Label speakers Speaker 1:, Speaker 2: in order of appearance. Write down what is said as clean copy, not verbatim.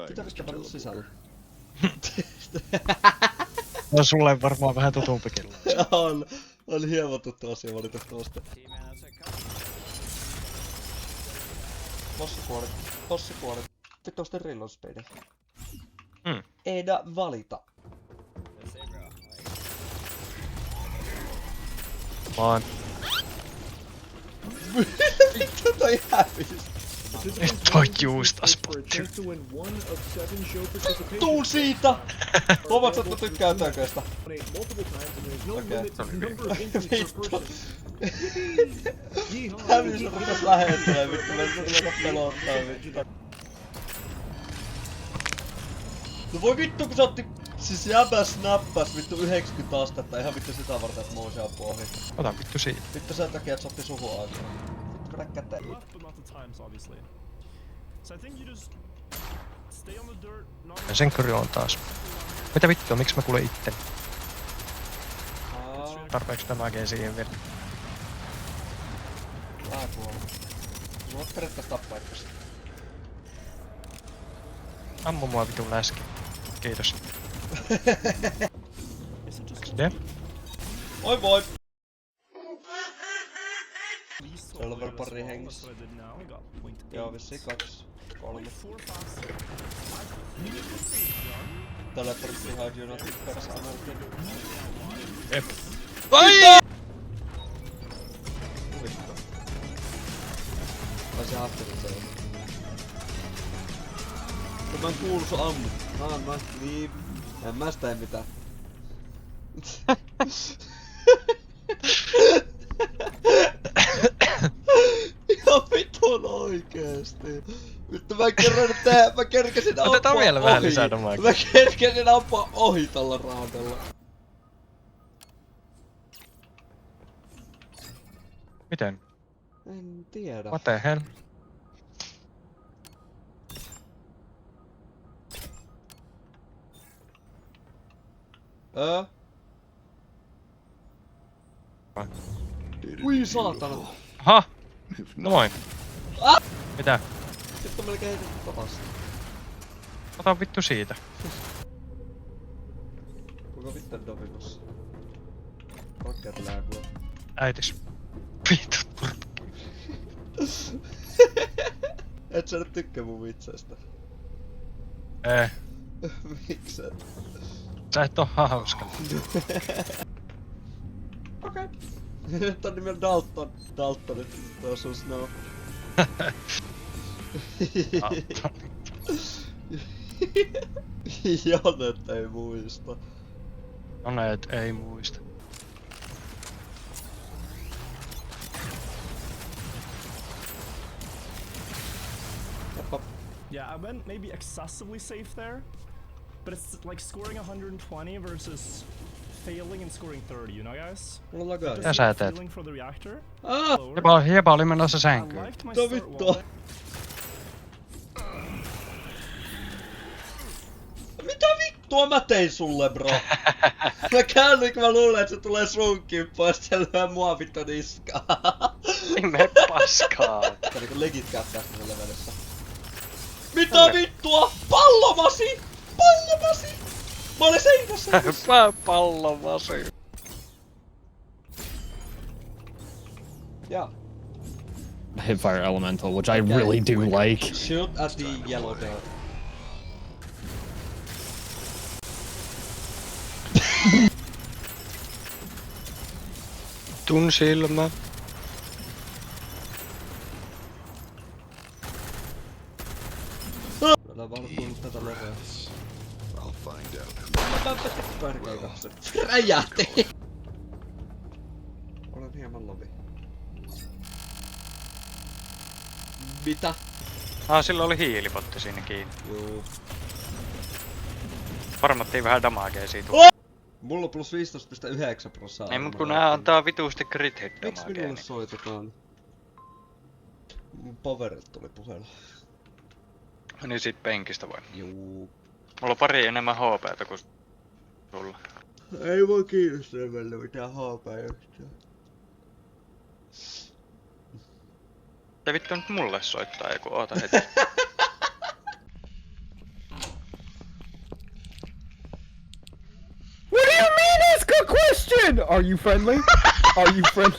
Speaker 1: Pitäisikö mennä sisällä?
Speaker 2: No sulle varmaan vähän tutumpikin.
Speaker 1: On hieman tuttu asia valitettavasti. Bossikuoret. Vittu on sitten reload speedi. Ei da valita.
Speaker 2: Vaan.
Speaker 1: Vittu toi hävis.
Speaker 2: Toi juustaspotti.
Speaker 1: Tuu siitä! Huomaatko, että tykkää tököistä? Vittu. Hävis rupes lähentelee vittu, mä en ruveta pelottaa vittu. No voi vittu kun se otti... Siis jäbäs nappas vittu 90 astetta, ihan vittu sitä varten, että mouse ampuu ohi.
Speaker 2: Ota vittu siitä.
Speaker 1: Vittu sen takia, että se otti suhun aikaa. Vittu vedä käteen.
Speaker 2: Ja senkkuri on taas. Mitä vittua, miksi mä kuulen itteni? Tarpeeksi tämäkin siihen vielä.
Speaker 1: Tää kuolla. Sä voit periaatteessa tappaa itse.
Speaker 2: Ammu mua vitun läski. Kiitos. Sitten.
Speaker 1: Oi voi! Siellä on vielä pari hengissä. Joo, vissiin 2, 3. Teleportti hide unit persaanalta.
Speaker 2: Jep. Ai!
Speaker 1: Vittu. Vai se hafterit se. Mä en kuulu sun ammu. Niin. En mä sitä mitään. Ihan vitun oikeesti. Vittu mä en kerran tehdä, mä kerkesin ampua ohi.
Speaker 2: Otetaan vielä vähän lisää damagea.
Speaker 1: Mä kerkesin ampua ohi tolla raadalla.
Speaker 2: Miten?
Speaker 1: En tiedä.
Speaker 2: What the hell? Ui saatana. Aha! Noin. Mitä?
Speaker 1: Vittu melkein heitetty tavasta.
Speaker 2: Ota vittu siitä.
Speaker 1: Kuinka vittu on Dominos? Rocket Lagua.
Speaker 2: Äitis. Vittu turpa.
Speaker 1: Et sä nyt tykkää mun vitseistä. Mikset?
Speaker 2: Sä et oo hauska.
Speaker 1: Okei. Nyt on nimellä Dalton. Daltonit. Tuo sun Snow. Jonet ei muista.
Speaker 2: Jonet ei muista.
Speaker 3: Yeah, I went maybe excessively safe there, but it's like scoring 120 versus failing and scoring 30, you know guys?
Speaker 1: Mulla on lagaa.
Speaker 2: Mitä sä teet?
Speaker 3: Feeling for the reactor.
Speaker 2: Jepa oli menossa sänkyyn.
Speaker 1: Mitä vittua? Mitä vittua mä tein sulle bro? Mä käännyin kun mä luulen et se tulee sun kimppaan ja se lyö mua vittu niskaa.
Speaker 2: Ei mene paskaa.
Speaker 1: Tää niinku legit käyttää sitä levelissä. Mitä vittua? Pallomasi! Pallomasi! Mä olin seinässä!
Speaker 2: Pallomasi.
Speaker 1: Yeah.
Speaker 4: Hipfire Elemental, which I really do like.
Speaker 1: Shoot at the yellow door.
Speaker 2: Tun silmä.
Speaker 1: Älä vaan kuullut tätä lorea.
Speaker 5: I'll find out.
Speaker 1: Mä päästä pärkeen kanssa. Räjähti! Olen hieman lovi. Mitä?
Speaker 2: Sillä oli hiilipotti siinä kiinni.
Speaker 1: Juu.
Speaker 2: Varmattiin vähän damagea siitä.
Speaker 1: Mulla on plus 15,9%.
Speaker 2: Ei mut kun nää antaa vituusti crit hit
Speaker 1: Miksi
Speaker 2: damagea.
Speaker 1: minulle soitetaan? Mun poverilta tuli puhelu.
Speaker 2: Niin sit penkistä vai?
Speaker 1: Juu.
Speaker 2: Mulla on pari enemmän HP:tä kuin sulla.
Speaker 1: Ei voi kiinnostaa meille mitään HP yhtään.
Speaker 2: Ja vittu nyt mulle soittaa joku, oota heti.
Speaker 6: question! Are you friendly? Are you friendly?